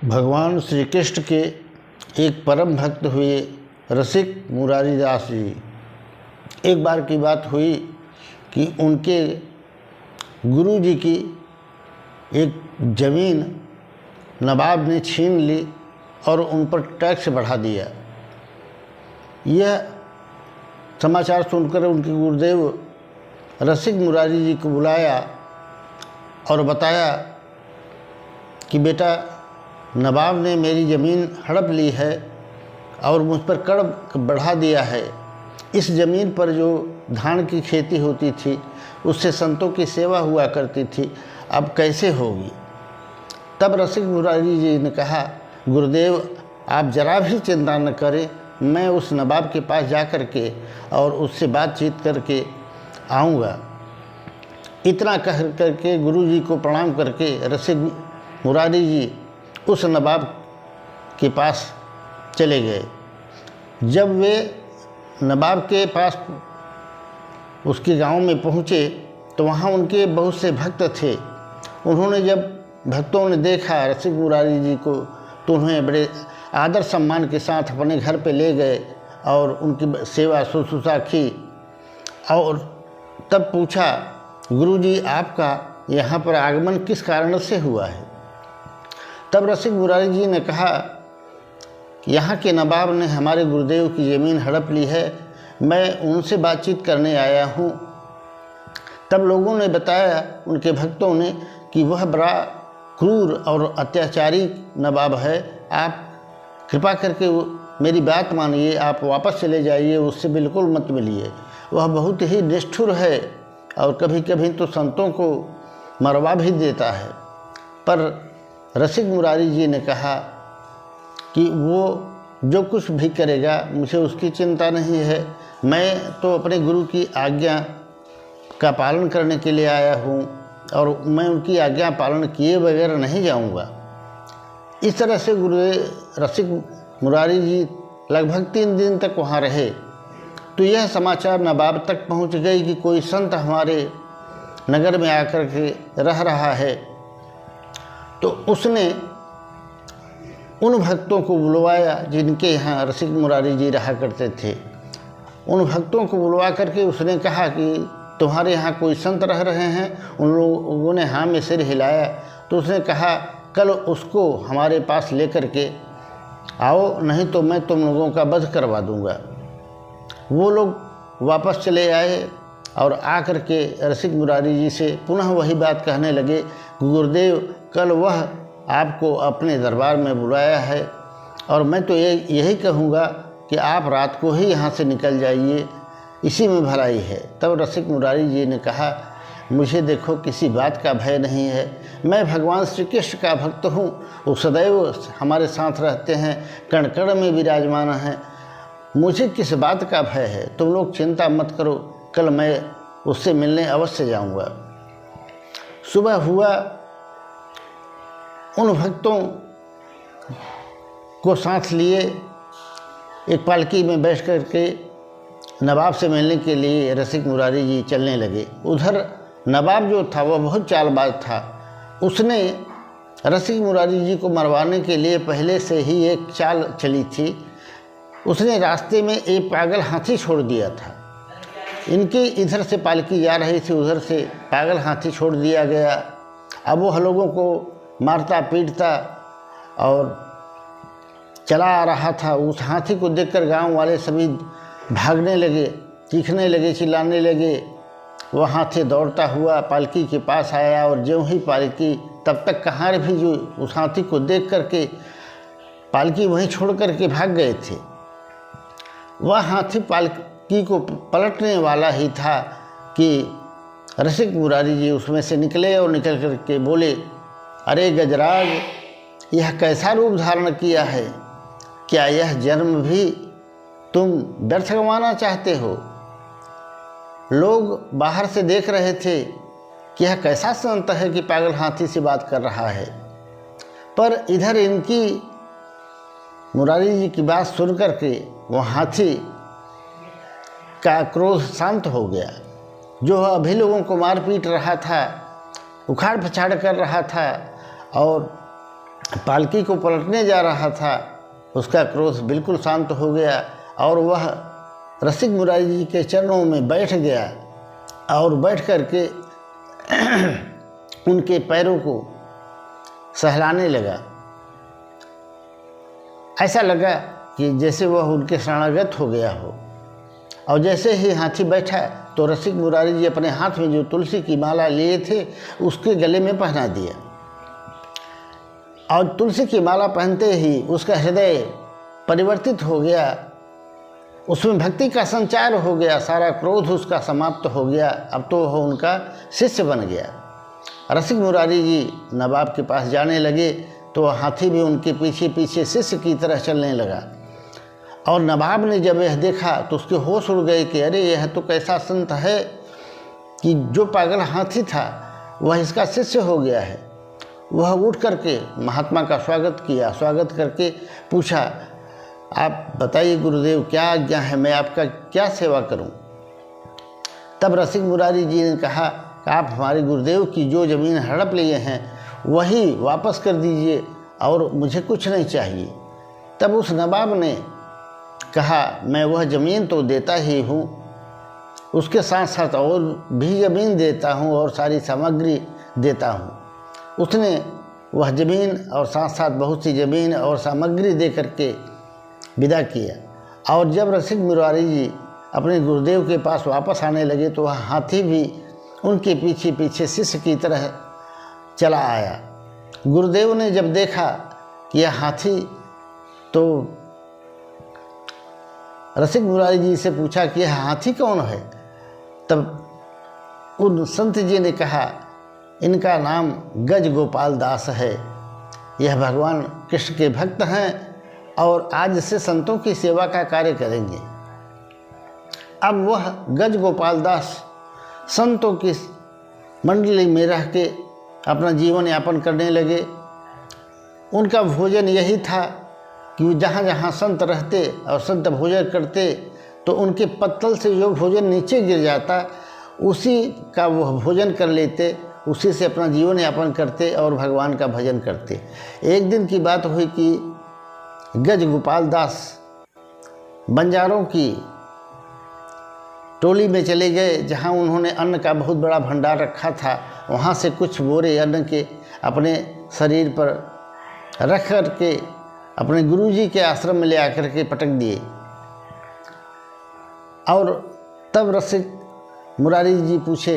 भगवान श्री कृष्ण के एक परम भक्त हुए रसिक मुरारी दास जी। एक बार की बात हुई कि उनके गुरु जी की एक ज़मीन नवाब ने छीन ली और उन पर टैक्स बढ़ा दिया। यह समाचार सुनकर उनके गुरुदेव रसिक मुरारी जी को बुलाया और बताया कि बेटा, नवाब ने मेरी ज़मीन हड़प ली है और मुझ पर कर बढ़ा दिया है। इस ज़मीन पर जो धान की खेती होती थी उससे संतों की सेवा हुआ करती थी, अब कैसे होगी। तब रसिक मुरारी जी ने कहा, गुरुदेव आप जरा भी चिंता न करें, मैं उस नवाब के पास जा कर के और उससे बातचीत करके आऊँगा। इतना कह करके गुरु जी को प्रणाम करके रसिक मुरारी जी उस नवाब के पास चले गए। जब वे नवाब के पास उसके गांव में पहुँचे तो वहाँ उनके बहुत से भक्त थे। उन्होंने जब भक्तों ने देखा रसिक मुरारी जी को तो उन्हें बड़े आदर सम्मान के साथ अपने घर पे ले गए और उनकी सेवा शुश्रूषा की। और तब पूछा, गुरुजी आपका यहाँ पर आगमन किस कारण से हुआ है। तब रसिक मुरारी जी ने कहा, यहाँ के नवाब ने हमारे गुरुदेव की ज़मीन हड़प ली है, मैं उनसे बातचीत करने आया हूँ। तब लोगों ने बताया, उनके भक्तों ने, कि वह बड़ा क्रूर और अत्याचारी नवाब है, आप कृपा करके मेरी बात मानिए, आप वापस चले जाइए, उससे बिल्कुल मत मिलिए। वह बहुत ही निष्ठुर है और कभी कभी तो संतों को मरवा भी देता है। पर रसिक मुरारी जी ने कहा कि वो जो कुछ भी करेगा मुझे उसकी चिंता नहीं है, मैं तो अपने गुरु की आज्ञा का पालन करने के लिए आया हूँ और मैं उनकी आज्ञा पालन किए बगैर नहीं जाऊँगा। इस तरह से गुरु रसिक मुरारी जी लगभग 3 दिन तक वहाँ रहे। तो यह समाचार नवाब तक पहुँच गई कि कोई संत हमारे नगर में आकर के रह रहा है। तो उसने उन भक्तों को बुलवाया जिनके यहाँ रसिक मुरारी जी रहा करते थे। उन भक्तों को बुलवा करके उसने कहा कि तुम्हारे यहाँ कोई संत रह रहे हैं। उन लोगों ने हाँ में सिर हिलाया। तो उसने कहा, कल उसको हमारे पास लेकर के आओ, नहीं तो मैं तुम लोगों का वध करवा दूँगा। वो लोग वापस चले आए और आकर के रसिक मुरारी जी से पुनः वही बात कहने लगे, गुरुदेव कल वह आपको अपने दरबार में बुलाया है और मैं तो यही कहूँगा कि आप रात को ही यहाँ से निकल जाइए, इसी में भलाई है। तब रसिक मुरारी जी ने कहा, मुझे देखो किसी बात का भय नहीं है, मैं भगवान श्री कृष्ण का भक्त हूँ, वो सदैव हमारे साथ रहते हैं, कण कण में विराजमान हैं, मुझे किस बात का भय है। तुम लोग चिंता मत करो, कल मैं उससे मिलने अवश्य जाऊँगा। सुबह हुआ, उन भक्तों को साथ लिए एक पालकी में बैठ कर के नवाब से मिलने के लिए रसिक मुरारी जी चलने लगे। उधर नवाब जो था वह बहुत चालबाज था। उसने रसिक मुरारी जी को मरवाने के लिए पहले से ही एक चाल चली थी। उसने रास्ते में एक पागल हाथी छोड़ दिया था। इनकी इधर से पालकी जा रही थी, उधर से पागल हाथी छोड़ दिया गया। अब वो लोगों को मारता पीटता और चला आ रहा था। उस हाथी को देखकर गांव वाले सभी भागने लगे, चीखने लगे, चिल्लाने लगे। वह हाथी दौड़ता हुआ पालकी के पास आया और ज्यों ही पालकी, तब तक कहार भी जो उस हाथी को देख करके पालकी वहीं छोड़ करके भाग गए थे। वह हाथी पालकी को पलटने वाला ही था कि रसिक मुरारी जी उसमें से निकले और निकल करके बोले, अरे गजराज, यह कैसा रूप धारण किया है, क्या यह जन्म भी तुम व्यर्थ गंवाना चाहते हो। लोग बाहर से देख रहे थे कि यह कैसा संत है कि पागल हाथी से बात कर रहा है। पर इधर इनकी मुरारी जी की बात सुन करके वह हाथी का क्रोध शांत हो गया। जो अभी लोगों को मार पीट रहा था, उखाड़ पछाड़ कर रहा था और पालकी को पलटने जा रहा था, उसका क्रोध बिल्कुल शांत हो गया और वह रसिक मुरारी जी के चरणों में बैठ गया और बैठ कर के उनके पैरों को सहलाने लगा। ऐसा लगा कि जैसे वह उनके शरणागत हो गया हो। और जैसे ही हाथी बैठा तो रसिक मुरारी जी अपने हाथ में जो तुलसी की माला लिए थे उसके गले में पहना दिया, और तुलसी की माला पहनते ही उसका हृदय परिवर्तित हो गया, उसमें भक्ति का संचार हो गया, सारा क्रोध उसका समाप्त हो गया। अब तो वह उनका शिष्य बन गया। रसिक मुरारी जी नवाब के पास जाने लगे तो हाथी भी उनके पीछे पीछे शिष्य की तरह चलने लगा। और नवाब ने जब यह देखा तो उसके होश उड़ गए कि अरे यह तो कैसा संत है कि जो पागल हाथी था वह इसका शिष्य हो गया है। वह उठ करके महात्मा का स्वागत किया, स्वागत करके पूछा, आप बताइए गुरुदेव क्या आज्ञा है, मैं आपका क्या सेवा करूं। तब रसिक मुरारी जी ने कहा कि आप हमारे गुरुदेव की जो ज़मीन हड़प लिए हैं वही वापस कर दीजिए और मुझे कुछ नहीं चाहिए। तब उस नवाब ने कहा, मैं वह ज़मीन तो देता ही हूँ, उसके साथ साथ और भी ज़मीन देता हूँ और सारी सामग्री देता हूँ। उसने वह ज़मीन और साथ साथ बहुत सी ज़मीन और सामग्री दे करके विदा किया। और जब रसिक मुरारी जी अपने गुरुदेव के पास वापस आने लगे तो वह हाथी भी उनके पीछे पीछे शिष्य की तरह चला आया। गुरुदेव ने जब देखा कि यह हाथी, तो रसिक मुरारी जी से पूछा कि यह हाथी कौन है। तब उन संत जी ने कहा, इनका नाम गज गोपाल दास है, यह भगवान कृष्ण के भक्त हैं और आज से संतों की सेवा का कार्य करेंगे। अब वह गज गोपाल दास संतों की मंडली में रह के अपना जीवन यापन करने लगे। उनका भोजन यही था कि जहाँ जहाँ संत रहते और संत भोजन करते तो उनके पत्तल से जो भोजन नीचे गिर जाता उसी का वह भोजन कर लेते, उसी से अपना जीवन यापन करते और भगवान का भजन करते। एक दिन की बात हुई कि गज गोपाल दास बंजारों की टोली में चले गए, जहाँ उन्होंने अन्न का बहुत बड़ा भंडार रखा था। वहाँ से कुछ बोरे अन्न के अपने शरीर पर रख कर के अपने गुरुजी के आश्रम में ले आकर के पटक दिए। और तब रसिक मुरारी जी पूछे,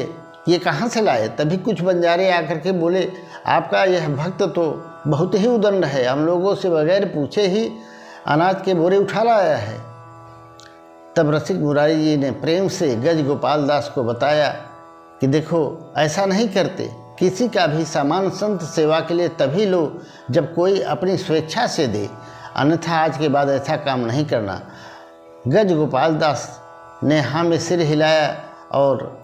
ये कहाँ से लाए। तभी कुछ बंजारे आकर के बोले, आपका यह भक्त तो बहुत ही उदंड है, हम लोगों से बगैर पूछे ही अनाज के बोरे उठा लाया है। तब रसिक मुरारी जी ने प्रेम से गज गोपाल दास को बताया कि देखो ऐसा नहीं करते, किसी का भी सामान संत सेवा के लिए तभी लो जब कोई अपनी स्वेच्छा से दे, अन्यथा आज के बाद ऐसा काम नहीं करना। गज गोपाल दास ने हाँ में सिर हिलाया। और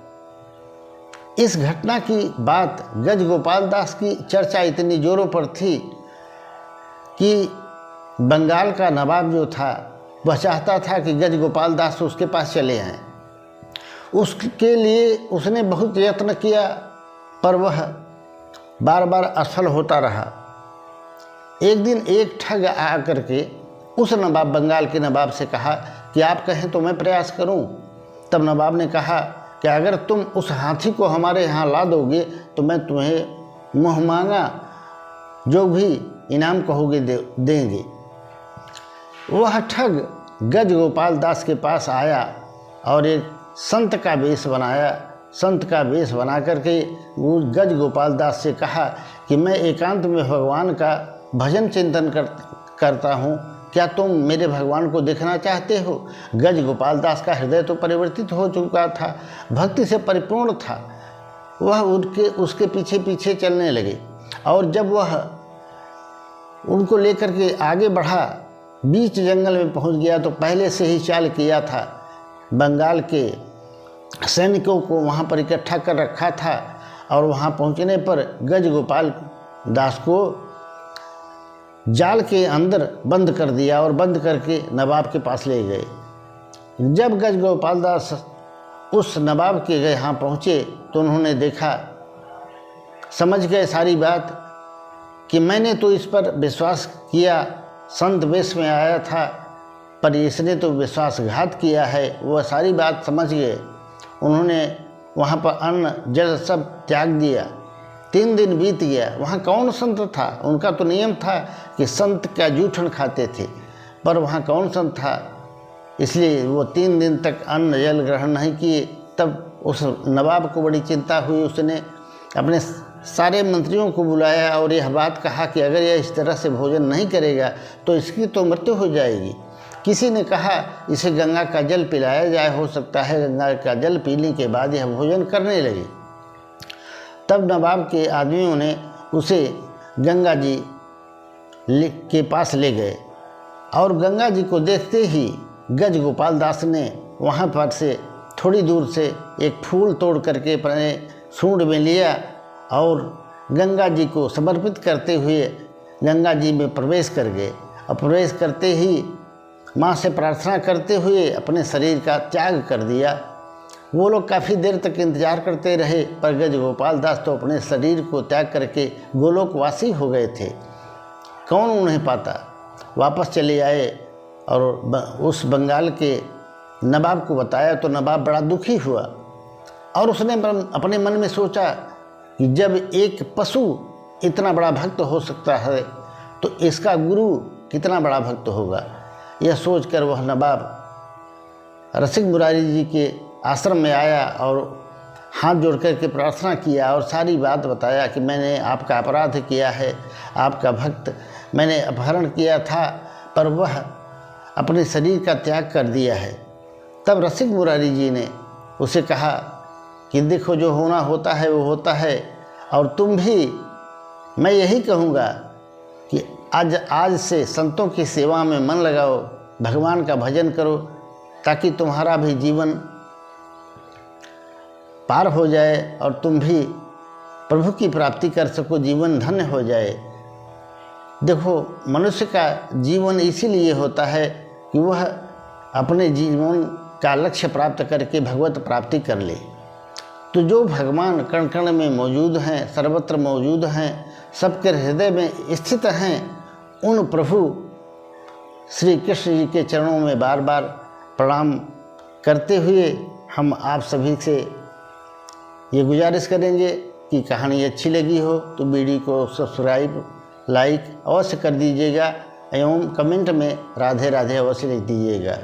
इस घटना की बात गज गोपाल दास की चर्चा इतनी जोरों पर थी कि बंगाल का नवाब जो था वह चाहता था कि गज गोपाल दास उसके पास चले आएँ। उसके लिए उसने बहुत यत्न किया पर वह बार बार असफल होता रहा। एक दिन एक ठग आ करके उस नवाब, बंगाल के नवाब से कहा कि आप कहें तो मैं प्रयास करूं। तब नवाब ने कहा कि अगर तुम उस हाथी को हमारे यहाँ ला दोगे तो मैं तुम्हें मुँह मांगा जो भी इनाम कहोगे देंगे। वह ठग गज गोपाल दास के पास आया और एक संत का वेश बनाया। संत का वेश बना करके वो गज गोपाल दास से कहा कि मैं एकांत में भगवान का भजन चिंतन करता हूँ, क्या तुम मेरे भगवान को देखना चाहते हो। गज गोपाल दास का हृदय तो परिवर्तित हो चुका था, भक्ति से परिपूर्ण था। वह उसके पीछे पीछे चलने लगे और जब वह उनको लेकर के आगे बढ़ा, बीच जंगल में पहुंच गया तो पहले से ही चाल किया था, बंगाल के सैनिकों को वहां पर इकट्ठा कर रखा था। और वहां पहुंचने पर गज गोपाल दास को जाल के अंदर बंद कर दिया और बंद करके नवाब के पास ले गए। जब गज गोपाल दास उस नवाब के यहाँ पहुँचे तो उन्होंने देखा, समझ गए सारी बात कि मैंने तो इस पर विश्वास किया, संत वेश में आया था, पर इसने तो विश्वासघात किया है। वह सारी बात समझ गए। उन्होंने वहाँ पर अन्न जल सब त्याग दिया। 3 दिन बीत गया। वहाँ कौन संत था? उनका तो नियम था कि संत का जूठन खाते थे, पर वहाँ कौन संत था? इसलिए वो 3 दिन तक अन्न जल ग्रहण नहीं किए। तब उस नवाब को बड़ी चिंता हुई। उसने अपने सारे मंत्रियों को बुलाया और यह बात कहा कि अगर यह इस तरह से भोजन नहीं करेगा तो इसकी तो मृत्यु हो जाएगी। किसी ने कहा इसे गंगा का जल पिलाया जाए, हो सकता है गंगा का जल पीने के बाद यह भोजन करने लगे। तब नवाब के आदमियों ने उसे गंगा जी के पास ले गए और गंगा जी को देखते ही गज गोपाल दास ने वहाँ पर से थोड़ी दूर से एक फूल तोड़ करके अपने सूंड में लिया और गंगा जी को समर्पित करते हुए गंगा जी में प्रवेश कर गए। और प्रवेश करते ही माँ से प्रार्थना करते हुए अपने शरीर का त्याग कर दिया। वो लोग काफ़ी देर तक इंतजार करते रहे, पर गज गोपाल दास तो अपने शरीर को त्याग करके गोलोकवासी हो गए थे। कौन उन्हें पाता। वापस चले आए और उस बंगाल के नवाब को बताया तो नवाब बड़ा दुखी हुआ और उसने अपने मन में सोचा कि जब एक पशु इतना बड़ा भक्त हो सकता है तो इसका गुरु कितना बड़ा भक्त होगा। यह सोचकर वह नवाब रसिक मुरारी जी के आश्रम में आया और हाथ जोड़ करके प्रार्थना किया और सारी बात बताया कि मैंने आपका अपराध किया है, आपका भक्त मैंने अपहरण किया था, पर वह अपने शरीर का त्याग कर दिया है। तब रसिक मुरारी जी ने उसे कहा कि देखो, जो होना होता है वो होता है, और तुम भी, मैं यही कहूँगा कि आज से संतों की सेवा में मन लगाओ, भगवान का भजन करो, ताकि तुम्हारा भी जीवन पार हो जाए और तुम भी प्रभु की प्राप्ति कर सको, जीवन धन्य हो जाए। देखो, मनुष्य का जीवन इसीलिए होता है कि वह अपने जीवन का लक्ष्य प्राप्त करके भगवत प्राप्ति कर ले। तो जो भगवान कण कण में मौजूद हैं, सर्वत्र मौजूद हैं, सबके हृदय में स्थित हैं, उन प्रभु श्री कृष्ण जी के चरणों में बार बार प्रणाम करते हुए हम आप सभी से ये गुजारिश करेंगे कि कहानी अच्छी लगी हो तो वीडियो को सब्सक्राइब, लाइक अवश्य कर दीजिएगा एवं कमेंट में राधे राधे अवश्य लिख दीजिएगा।